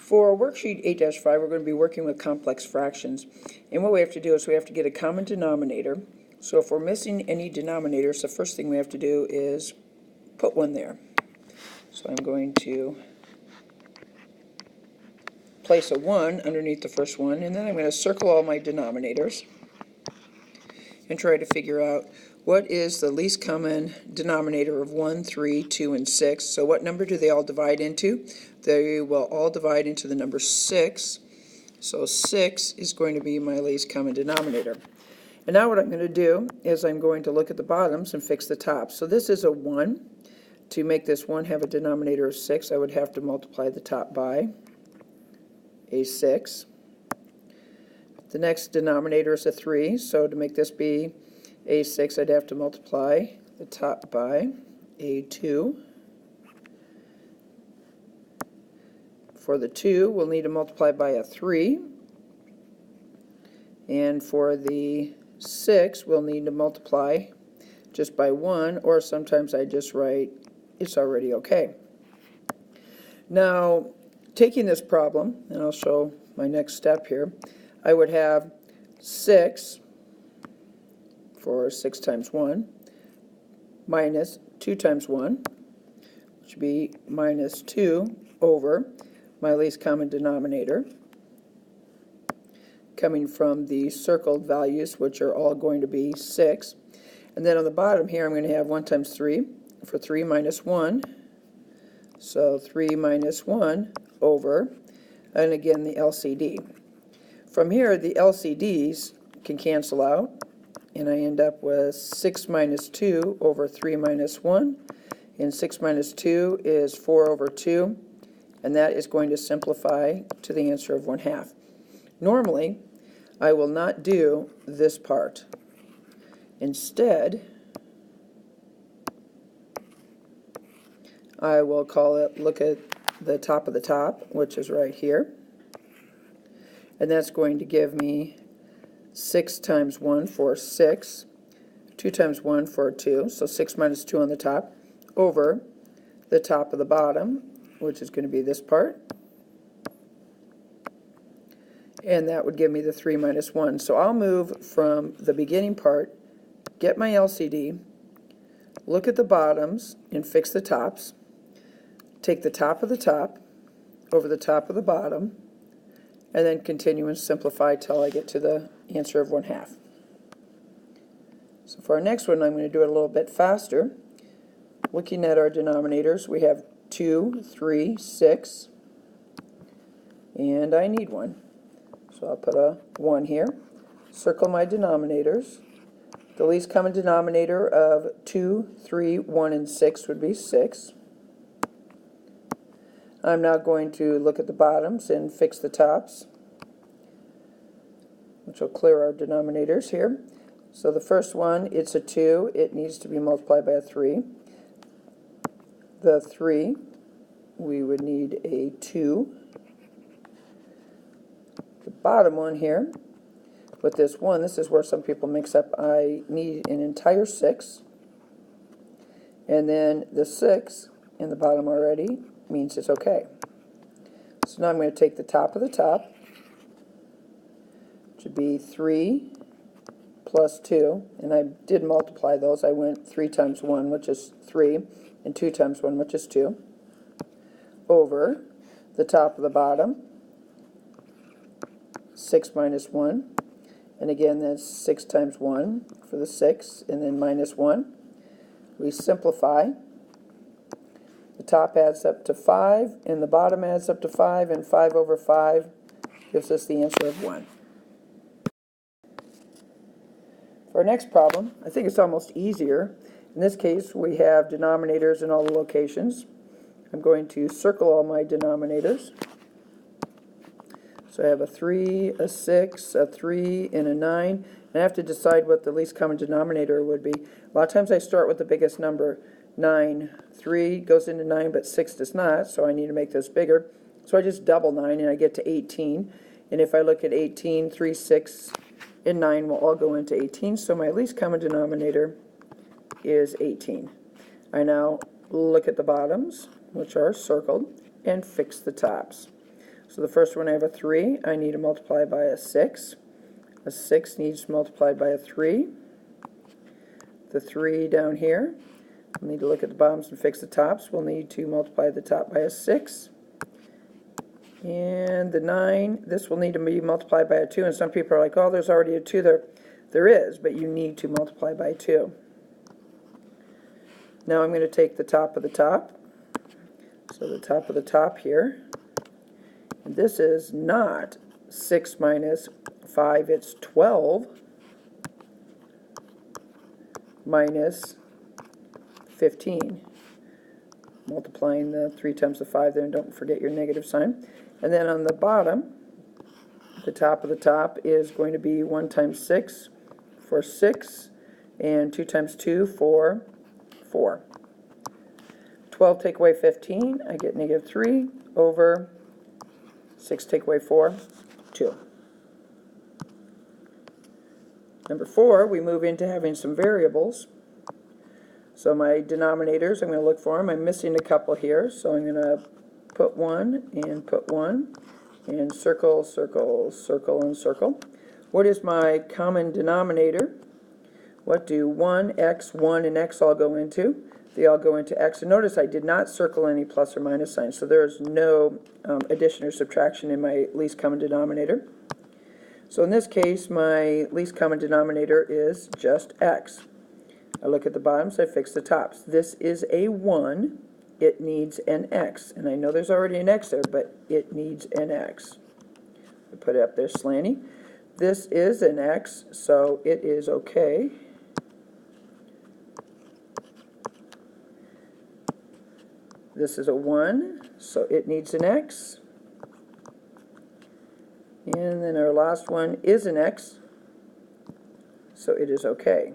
For worksheet 8-5, we're going to be working with complex fractions. And what we have to do is we have to get a common denominator. So if we're missing any denominators, the first thing we have to do is put one there. So I'm going to place a 1 underneath the first one, and then I'm going to circle all my denominators and try to figure out what is the least common denominator of 1, 3, 2, and 6. So what number do they all divide into? They will all divide into the number 6. So 6 is going to be my least common denominator. And now what I'm going to do is I'm going to look at the bottoms and fix the tops. So this is a 1. To make this 1 have a denominator of 6, I would have to multiply the top by a 6. The next denominator is a 3, so to make this be a 6, I'd have to multiply the top by a 2. For the 2, we'll need to multiply by a 3. And for the 6, we'll need to multiply just by 1, or sometimes I just write it's already okay. Now, taking this problem, and I'll show my next step here, I would have 6 for 6 times 1 minus 2 times 1, which would be minus 2 over my least common denominator, coming from the circled values, which are all going to be 6. And then on the bottom here, I'm going to have 1 times 3 for 3 minus 1. So 3 minus 1 over, and again, the LCD. From here, the LCDs can cancel out, and I end up with 6 minus 2 over 3 minus 1. And 6 minus 2 is 4 over 2, and that is going to simplify to the answer of 1/2. Normally, I will not do this part. Instead, I will look at the top of the top, which is right here. And that's going to give me 6 times 1 for 6, 2 times 1 for 2, so 6 minus 2 on the top, over the top of the bottom, which is going to be this part. And that would give me the 3 minus 1. So I'll move from the beginning part, get my LCD, look at the bottoms and fix the tops, take the top of the top over the top of the bottom, and then continue and simplify till I get to the answer of 1/2. So for our next one, I'm going to do it a little bit faster. Looking at our denominators, we have 2, 3, 6, and I need 1. So I'll put a 1 here. Circle my denominators. The least common denominator of 2, 3, 1, and 6 would be 6. I'm now going to look at the bottoms and fix the tops, which will clear our denominators here. So the first one, it's a 2. It needs to be multiplied by a 3. The 3, we would need a 2. The bottom one here, with this 1, this is where some people mix up. I need an entire 6. And then the 6 in the bottom already means it's okay. So now I'm going to take the top of the top, which would be 3 plus 2, and I did multiply those. I went 3 times 1, which is 3, and 2 times 1, which is 2, over the top of the bottom, 6 minus 1, and again that's 6 times 1 for the 6, and then minus 1. We simplify. The top adds up to 5, and the bottom adds up to 5, and 5 over 5 gives us the answer of 1. For our next problem, I think it's almost easier. In this case, we have denominators in all the locations. I'm going to circle all my denominators. So I have a 3, a 6, a 3, and a 9. And I have to decide what the least common denominator would be. A lot of times I start with the biggest number, 9. 3 goes into 9, but 6 does not, so I need to make this bigger. So I just double 9, and I get to 18. And if I look at 18, 3, 6, and 9 will all go into 18. So my least common denominator is 18. I now look at the bottoms, which are circled, and fix the tops. So the first one I have a 3. I need to multiply by a 6. A 6 needs multiplied by a 3. The 3 down here, we'll need to look at the bottoms and fix the tops. We'll need to multiply the top by a 6. And the 9, this will need to be multiplied by a 2. And some people are like, oh, there's already a 2 there. There is, but you need to multiply by 2. Now I'm going to take the top of the top. So the top of the top here. And this is not 6 minus 5, it's 12 minus 15. Multiplying the 3 times the 5 there, and don't forget your negative sign. And then on the bottom, the top of the top is going to be 1 times 6 for 6, and 2 times 2 for 4. 12 take away 15, I get negative 3 over 6 take away 4, 2. Number 4, we move into having some variables. So my denominators, I'm going to look for them. I'm missing a couple here, so I'm going to put 1 and put 1 and circle, circle, circle, and circle. What is my common denominator? What do 1, x, 1, and x all go into? They all go into x. And notice I did not circle any plus or minus signs, so there is no addition or subtraction in my least common denominator. So in this case, my least common denominator is just x. I look at the bottoms, I fix the tops. This is a 1. It needs an x. And I know there's already an x there, but it needs an x. I put it up there slanty. This is an x, so it is okay. This is a 1, so it needs an x. And then our last one is an x, so it is okay.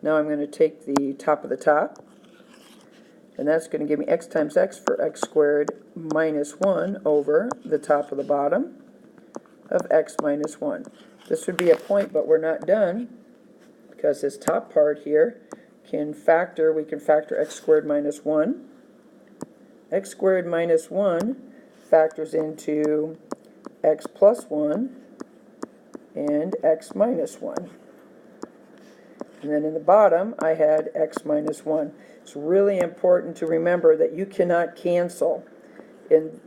Now I'm going to take the top of the top, and that's going to give me x times x for x squared minus 1 over the top of the bottom of x minus 1. This would be a point, but we're not done, because this top part here can factor. We can factor x squared minus 1. X squared minus 1 factors into x plus 1 and x minus 1. And then in the bottom, I had x minus 1. It's really important to remember that you cannot cancel in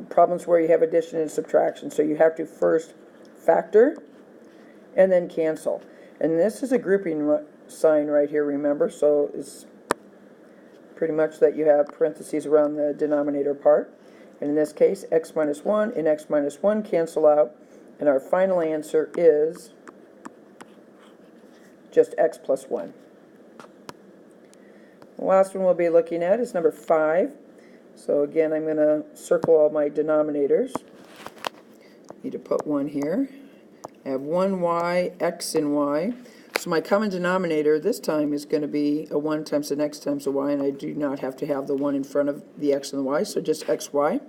problems where you have addition and subtraction. So you have to first factor and then cancel. And this is a grouping sign right here, remember. So it's pretty much that you have parentheses around the denominator part. And in this case, x minus 1 and x minus 1 cancel out. And our final answer is just x plus 1. The last one we'll be looking at is number 5. So again, I'm going to circle all my denominators. Need to put 1 here. I have 1y, x, and y. So my common denominator this time is going to be a 1 times an x times a y, and I do not have to have the 1 in front of the x and the y, so just xy.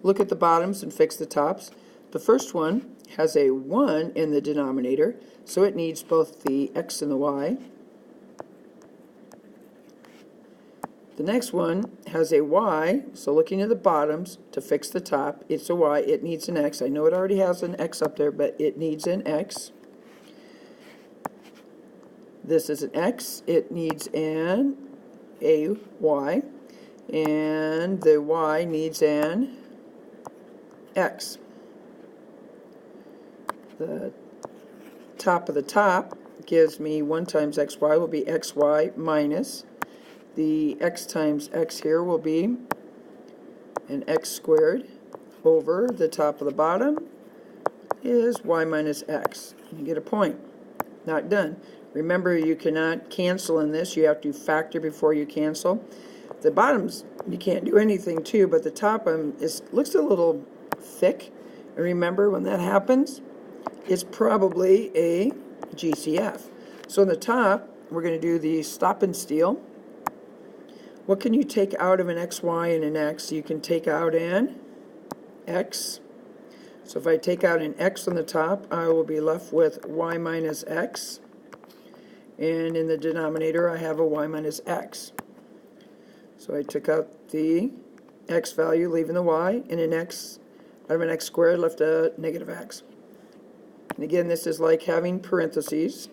Look at the bottoms and fix the tops. The first one has a 1 in the denominator, so it needs both the x and the y. The next one has a y, so looking at the bottoms to fix the top, it's a y, it needs an x. I know it already has an x up there, but it needs an x. This is an x, it needs a y, and the y needs an x. The top of the top gives me 1 times xy will be xy minus the x times x here will be an x squared over the top of the bottom is y minus x. You get a point. Not done. Remember, you cannot cancel in this. You have to factor before you cancel. The bottoms you can't do anything to, but the top looks a little thick. And remember, when that happens, it's probably a GCF. So on the top, we're going to do the stop and steal. What can you take out of an xy and an x? You can take out an x. So if I take out an x on the top, I will be left with y minus x. And in the denominator, I have a y minus x. So I took out the x value, leaving the y, and an x out of an x squared left a negative x. And again, this is like having parentheses.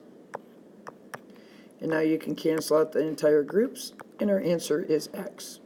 And now you can cancel out the entire groups, and our answer is x.